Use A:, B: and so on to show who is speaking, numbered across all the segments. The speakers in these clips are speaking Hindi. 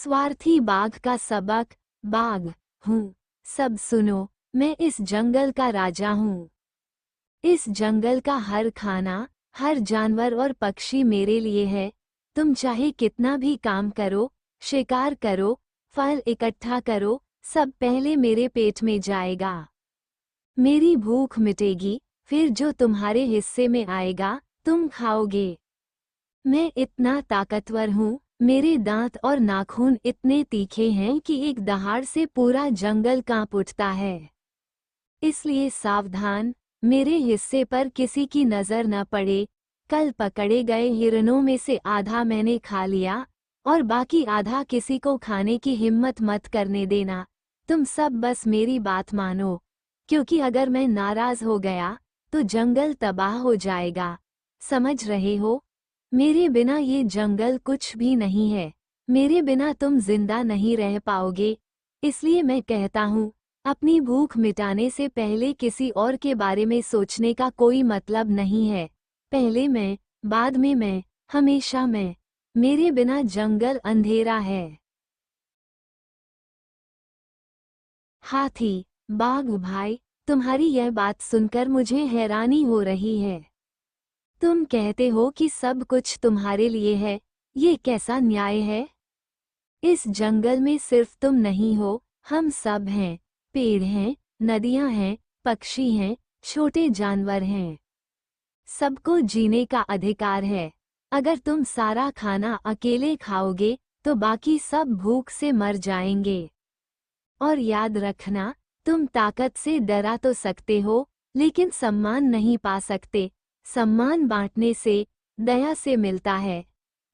A: स्वार्थी बाघ का सबक। बाघ हूँ, सब सुनो, मैं इस जंगल का राजा हूँ। इस जंगल का हर खाना, हर जानवर और पक्षी मेरे लिए है। तुम चाहे कितना भी काम करो, शिकार करो, फल इकट्ठा करो, सब पहले मेरे पेट में जाएगा। मेरी भूख मिटेगी, फिर जो तुम्हारे हिस्से में आएगा तुम खाओगे। मैं इतना ताकतवर हूँ, मेरे दांत और नाखून इतने तीखे हैं कि एक दहाड़ से पूरा जंगल कांप उठता है। इसलिए सावधान, मेरे हिस्से पर किसी की नजर न पड़े। कल पकड़े गए हिरणों में से आधा मैंने खा लिया और बाकी आधा किसी को खाने की हिम्मत मत करने देना। तुम सब बस मेरी बात मानो, क्योंकि अगर मैं नाराज हो गया तो जंगल तबाह हो जाएगा। समझ रहे हो? मेरे बिना ये जंगल कुछ भी नहीं है। मेरे बिना तुम जिंदा नहीं रह पाओगे। इसलिए मैं कहता हूँ, अपनी भूख मिटाने से पहले किसी और के बारे में सोचने का कोई मतलब नहीं है। पहले मैं, बाद में मैं, हमेशा मैं। मेरे बिना जंगल अंधेरा है। हाथी, बाघ भाई, तुम्हारी यह बात सुनकर मुझे हैरानी हो रही है। तुम कहते हो कि सब कुछ तुम्हारे लिए है, ये कैसा न्याय है? इस जंगल में सिर्फ तुम नहीं हो, हम सब हैं। पेड़ हैं, नदियां हैं, पक्षी हैं, छोटे जानवर हैं। सबको जीने का अधिकार है। अगर तुम सारा खाना अकेले खाओगे तो बाकी सब भूख से मर जाएंगे। और याद रखना, तुम ताकत से डरा तो सकते हो, लेकिन सम्मान नहीं पा सकते। सम्मान बांटने से, दया से मिलता है।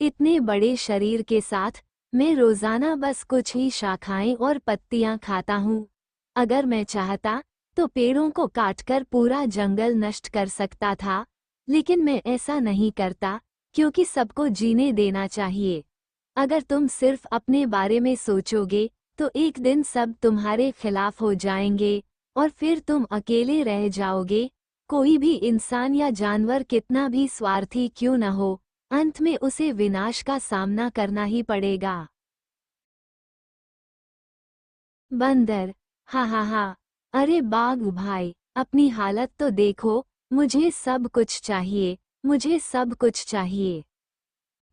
A: इतने बड़े शरीर के साथ मैं रोजाना बस कुछ ही शाखाएं और पत्तियां खाता हूँ। अगर मैं चाहता तो पेड़ों को काटकर पूरा जंगल नष्ट कर सकता था, लेकिन मैं ऐसा नहीं करता, क्योंकि सबको जीने देना चाहिए। अगर तुम सिर्फ अपने बारे में सोचोगे तो एक दिन सब तुम्हारे खिलाफ हो जाएंगे और फिर तुम अकेले रह जाओगे। कोई भी इंसान या जानवर कितना भी स्वार्थी क्यों न हो, अंत में उसे विनाश का सामना करना ही पड़ेगा। बंदर, हा हा हा, अरे बाघ भाई, अपनी हालत तो देखो, मुझे सब कुछ चाहिए, मुझे सब कुछ चाहिए।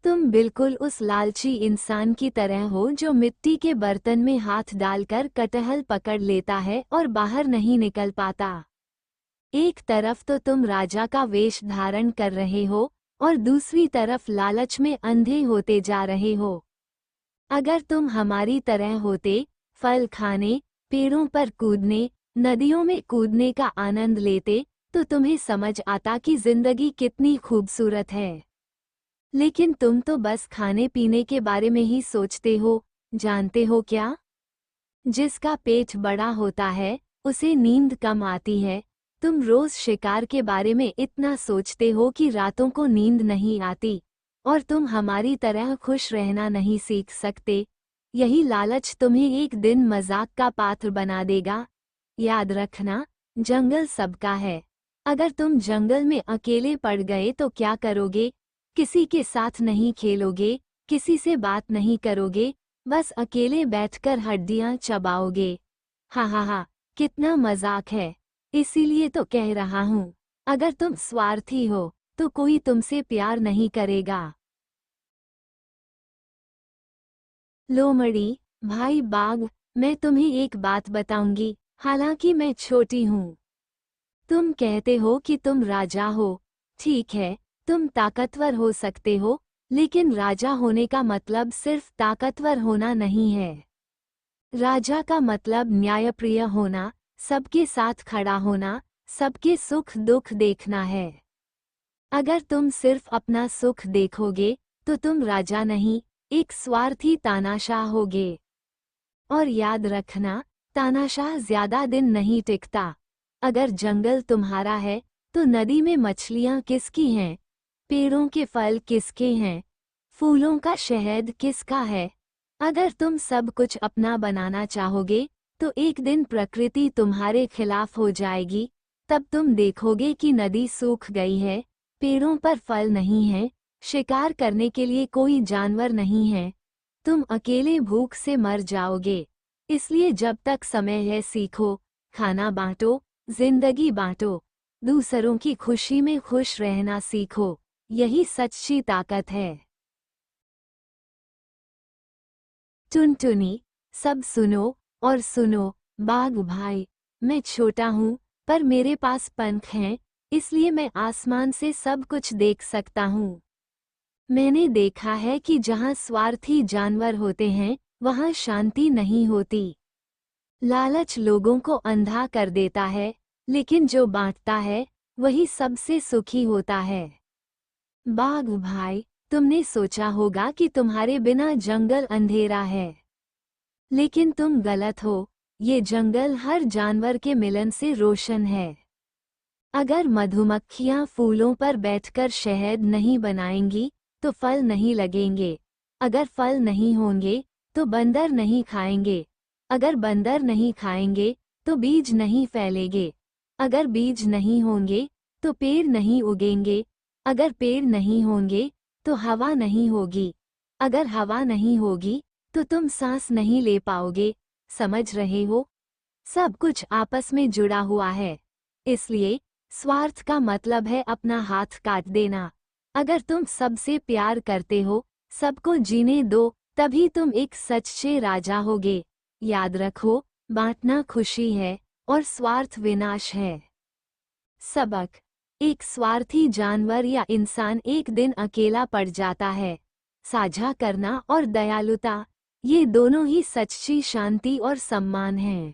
A: तुम बिल्कुल उस लालची इंसान की तरह हो जो मिट्टी के बर्तन में हाथ डालकर कटहल पकड़ लेता है और बाहर नहीं निकल पाता। एक तरफ तो तुम राजा का वेश धारण कर रहे हो और दूसरी तरफ लालच में अंधे होते जा रहे हो। अगर तुम हमारी तरह होते, फल खाने, पेड़ों पर कूदने, नदियों में कूदने का आनंद लेते, तो तुम्हें समझ आता कि जिंदगी कितनी खूबसूरत है। लेकिन तुम तो बस खाने पीने के बारे में ही सोचते हो। जानते हो क्या? जिसका पेट बड़ा होता है उसे नींद कम आती है। तुम रोज शिकार के बारे में इतना सोचते हो कि रातों को नींद नहीं आती, और तुम हमारी तरह खुश रहना नहीं सीख सकते। यही लालच तुम्हें एक दिन मजाक का पात्र बना देगा। याद रखना, जंगल सबका है। अगर तुम जंगल में अकेले पड़ गए तो क्या करोगे? किसी के साथ नहीं खेलोगे, किसी से बात नहीं करोगे, बस अकेले बैठकर हड्डियां चबाओगे। हा हा हा, कितना मजाक है। इसीलिए तो कह रहा हूँ, अगर तुम स्वार्थी हो तो कोई तुमसे प्यार नहीं करेगा। लोमड़ी, भाई बाघ, मैं तुम्हें एक बात बताऊंगी, हालांकि मैं छोटी हूँ। तुम कहते हो कि तुम राजा हो। ठीक है, तुम ताकतवर हो सकते हो, लेकिन राजा होने का मतलब सिर्फ ताकतवर होना नहीं है। राजा का मतलब न्यायप्रिय होना, सबके साथ खड़ा होना, सबके सुख दुख देखना है। अगर तुम सिर्फ अपना सुख देखोगे तो तुम राजा नहीं, एक स्वार्थी तानाशाह होगे। और याद रखना, तानाशाह ज्यादा दिन नहीं टिकता। अगर जंगल तुम्हारा है तो नदी में मछलियां किसकी हैं? पेड़ों के फल किसके हैं? फूलों का शहद किसका है? अगर तुम सब कुछ अपना बनाना चाहोगे तो एक दिन प्रकृति तुम्हारे खिलाफ हो जाएगी। तब तुम देखोगे कि नदी सूख गई है, पेड़ों पर फल नहीं है, शिकार करने के लिए कोई जानवर नहीं है। तुम अकेले भूख से मर जाओगे। इसलिए जब तक समय है सीखो, खाना बांटो, जिंदगी बांटो, दूसरों की खुशी में खुश रहना सीखो। यही सच्ची ताकत है। टुनटुनी, सब सुनो और सुनो, बाघ भाई, मैं छोटा हूँ पर मेरे पास पंख हैं, इसलिए मैं आसमान से सब कुछ देख सकता हूँ। मैंने देखा है कि जहाँ स्वार्थी जानवर होते हैं वहाँ शांति नहीं होती। लालच लोगों को अंधा कर देता है, लेकिन जो बांटता है वही सबसे सुखी होता है। बाघ भाई, तुमने सोचा होगा कि तुम्हारे बिना जंगल अंधेरा है, लेकिन तुम गलत हो। ये जंगल हर जानवर के मिलन से रोशन है। अगर मधुमक्खियां फूलों पर बैठकर शहद नहीं बनाएंगी तो फल नहीं लगेंगे। अगर फल नहीं होंगे तो बंदर नहीं खाएंगे। अगर बंदर नहीं खाएंगे तो बीज नहीं फैलेंगे। अगर बीज नहीं होंगे तो पेड़ नहीं उगेंगे। अगर पेड़ नहीं होंगे तो हवा नहीं होगी। अगर हवा नहीं होगी तो तुम सांस नहीं ले पाओगे। समझ रहे हो? सब कुछ आपस में जुड़ा हुआ है। इसलिए स्वार्थ का मतलब है अपना हाथ काट देना। अगर तुम सबसे प्यार करते हो, सबको जीने दो, तभी तुम एक सच्चे राजा होगे। याद रखो, बांटना खुशी है और स्वार्थ विनाश है। सबक: एक स्वार्थी जानवर या इंसान एक दिन अकेला पड़ जाता है। साझा करना और दयालुता, ये दोनों ही सच्ची शांति और सम्मान हैं।